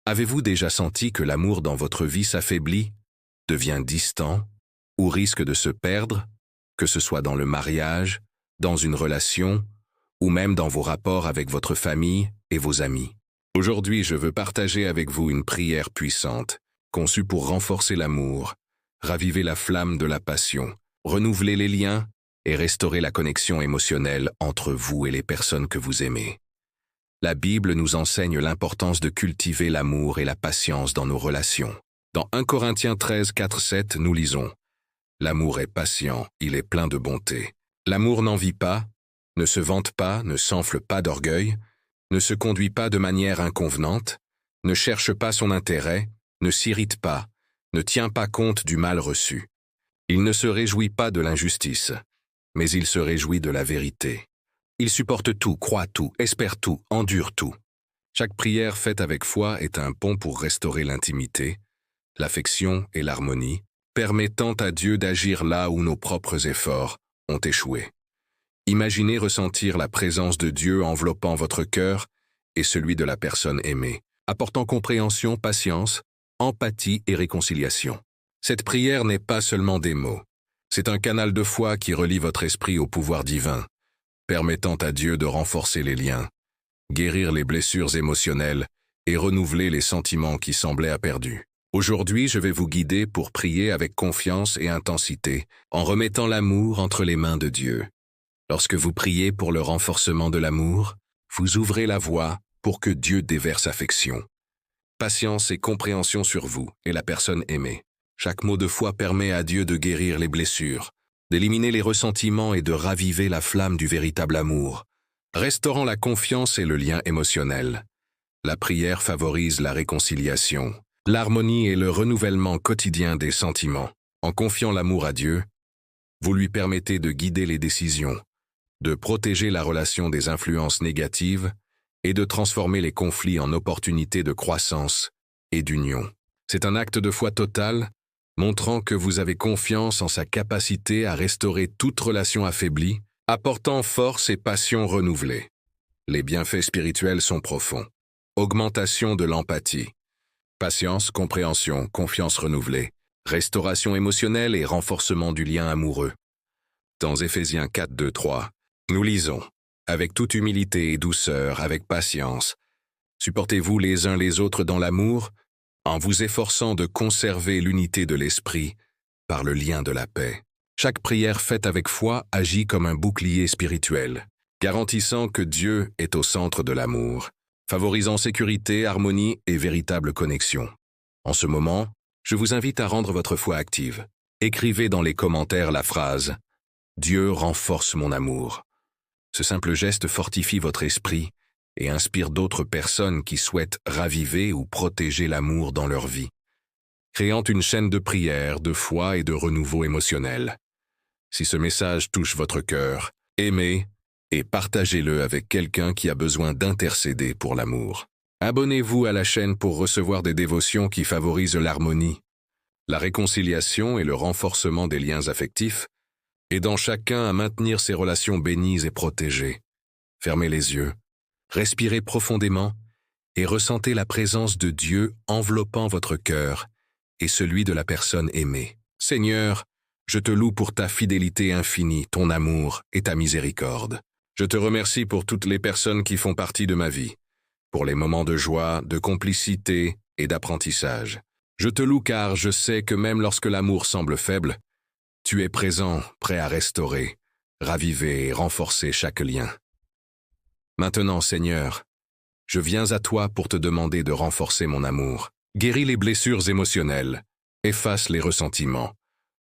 Avez-vous déjà senti que l'amour dans votre vie s'affaiblit, devient distant, ou risque de se perdre, que ce soit dans le mariage, dans une relation, ou même dans vos rapports avec votre famille et vos amis? Aujourd'hui, je veux partager avec vous une prière puissante, conçue pour renforcer l'amour, raviver la flamme de la passion, renouveler les liens et restaurer la connexion émotionnelle entre vous et les personnes que vous aimez. La Bible nous enseigne l'importance de cultiver l'amour et la patience dans nos relations. Dans 1 Corinthiens 13, 4, 7, nous lisons « L'amour est patient, il est plein de bonté. L'amour n'envie pas, ne se vante pas, ne s'enfle pas d'orgueil, ne se conduit pas de manière inconvenante, ne cherche pas son intérêt, ne s'irrite pas, ne tient pas compte du mal reçu. Il ne se réjouit pas de l'injustice, mais il se réjouit de la vérité. Il supporte tout, croit tout, espère tout, endure tout. » Chaque prière faite avec foi est un pont pour restaurer l'intimité, l'affection et l'harmonie, permettant à Dieu d'agir là où nos propres efforts ont échoué. Imaginez ressentir la présence de Dieu enveloppant votre cœur et celui de la personne aimée, apportant compréhension, patience, empathie et réconciliation. Cette prière n'est pas seulement des mots, c'est un canal de foi qui relie votre esprit au pouvoir divin, permettant à Dieu de renforcer les liens, guérir les blessures émotionnelles et renouveler les sentiments qui semblaient perdus. Aujourd'hui, je vais vous guider pour prier avec confiance et intensité, en remettant l'amour entre les mains de Dieu. Lorsque vous priez pour le renforcement de l'amour, vous ouvrez la voie pour que Dieu déverse affection, patience et compréhension sur vous et la personne aimée. Chaque mot de foi permet à Dieu de guérir les blessures, d'éliminer les ressentiments et de raviver la flamme du véritable amour, restaurant la confiance et le lien émotionnel. La prière favorise la réconciliation, l'harmonie et le renouvellement quotidien des sentiments. En confiant l'amour à Dieu, vous lui permettez de guider les décisions, de protéger la relation des influences négatives et de transformer les conflits en opportunités de croissance et d'union. C'est un acte de foi total, montrant que vous avez confiance en sa capacité à restaurer toute relation affaiblie, apportant force et passion renouvelées. Les bienfaits spirituels sont profonds. Augmentation de l'empathie, patience, compréhension, confiance renouvelée, restauration émotionnelle et renforcement du lien amoureux. Dans Éphésiens 4, 2, 3, nous lisons « Avec toute humilité et douceur, avec patience, supportez-vous les uns les autres dans l'amour, en vous efforçant de conserver l'unité de l'esprit par le lien de la paix. » Chaque prière faite avec foi agit comme un bouclier spirituel, garantissant que Dieu est au centre de l'amour, favorisant sécurité, harmonie et véritable connexion. En ce moment, je vous invite à rendre votre foi active. Écrivez dans les commentaires la phrase « Dieu renforce mon amour ». Ce simple geste fortifie votre esprit et inspire d'autres personnes qui souhaitent raviver ou protéger l'amour dans leur vie, créant une chaîne de prière, de foi et de renouveau émotionnel. Si ce message touche votre cœur, aimez et partagez-le avec quelqu'un qui a besoin d'intercéder pour l'amour. Abonnez-vous à la chaîne pour recevoir des dévotions qui favorisent l'harmonie, la réconciliation et le renforcement des liens affectifs, aidant chacun à maintenir ses relations bénies et protégées. Fermez les yeux, respirez profondément et ressentez la présence de Dieu enveloppant votre cœur et celui de la personne aimée. Seigneur, je te loue pour ta fidélité infinie, ton amour et ta miséricorde. Je te remercie pour toutes les personnes qui font partie de ma vie, pour les moments de joie, de complicité et d'apprentissage. Je te loue car je sais que même lorsque l'amour semble faible, tu es présent, prêt à restaurer, raviver et renforcer chaque lien. Maintenant, Seigneur, je viens à toi pour te demander de renforcer mon amour. Guéris les blessures émotionnelles, efface les ressentiments,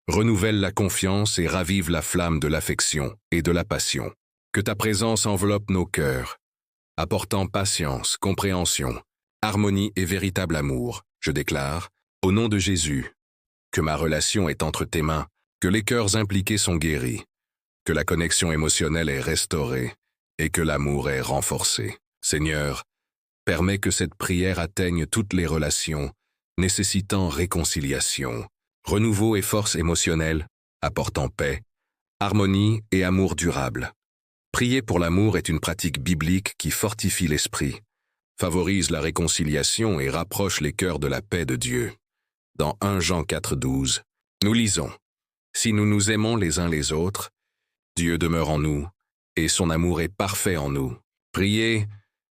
renouvelle la confiance et ravive la flamme de l'affection et de la passion. Que ta présence enveloppe nos cœurs, apportant patience, compréhension, harmonie et véritable amour. Je déclare, au nom de Jésus, que ma relation est entre tes mains, que les cœurs impliqués sont guéris, que la connexion émotionnelle est restaurée et que l'amour est renforcé. Seigneur, permets que cette prière atteigne toutes les relations, nécessitant réconciliation, renouveau et force émotionnelle, apportant paix, harmonie et amour durable. Prier pour l'amour est une pratique biblique qui fortifie l'esprit, favorise la réconciliation et rapproche les cœurs de la paix de Dieu. Dans 1 Jean 4,12, nous lisons « Si nous nous aimons les uns les autres, Dieu demeure en nous, et son amour est parfait en nous. » Prier,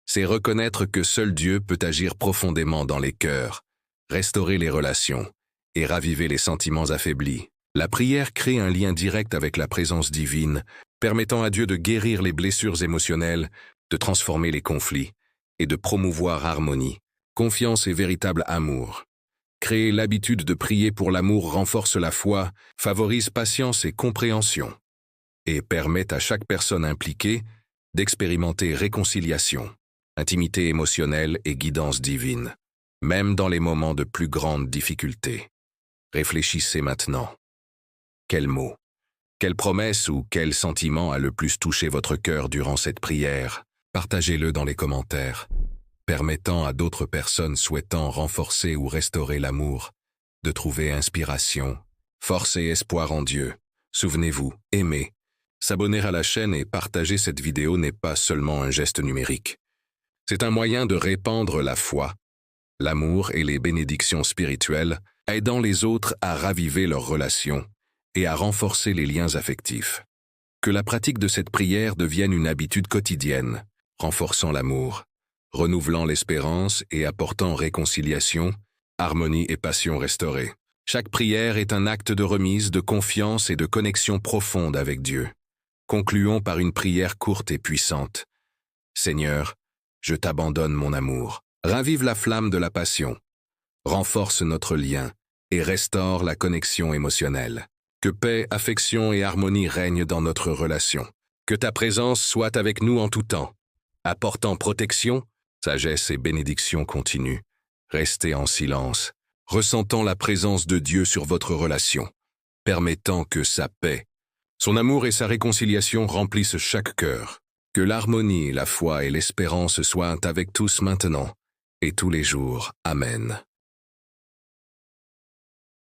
c'est reconnaître que seul Dieu peut agir profondément dans les cœurs, restaurer les relations et raviver les sentiments affaiblis. La prière crée un lien direct avec la présence divine, permettant à Dieu de guérir les blessures émotionnelles, de transformer les conflits et de promouvoir harmonie, confiance et véritable amour. Créer l'habitude de prier pour l'amour renforce la foi, favorise patience et compréhension, et permet à chaque personne impliquée d'expérimenter réconciliation, intimité émotionnelle et guidance divine, même dans les moments de plus grande difficulté. Réfléchissez maintenant. Quel mot, quelle promesse ou quel sentiment a le plus touché votre cœur durant cette prière? Partagez-le dans les commentaires, permettant à d'autres personnes souhaitant renforcer ou restaurer l'amour de trouver inspiration, force et espoir en Dieu. Souvenez-vous, aimer, s'abonner à la chaîne et partager cette vidéo n'est pas seulement un geste numérique. C'est un moyen de répandre la foi, l'amour et les bénédictions spirituelles, aidant les autres à raviver leurs relations et à renforcer les liens affectifs. Que la pratique de cette prière devienne une habitude quotidienne, renforçant l'amour, renouvelant l'espérance et apportant réconciliation, harmonie et passion restaurée. Chaque prière est un acte de remise, de confiance et de connexion profonde avec Dieu. Concluons par une prière courte et puissante. Seigneur, je t'abandonne mon amour. Ravive la flamme de la passion. Renforce notre lien et restaure la connexion émotionnelle. Que paix, affection et harmonie règnent dans notre relation. Que ta présence soit avec nous en tout temps, apportant protection, sagesse et bénédiction continue. Restez en silence, ressentant la présence de Dieu sur votre relation, permettant que sa paix, son amour et sa réconciliation remplissent chaque cœur. Que l'harmonie, la foi et l'espérance soient avec tous maintenant et tous les jours. Amen.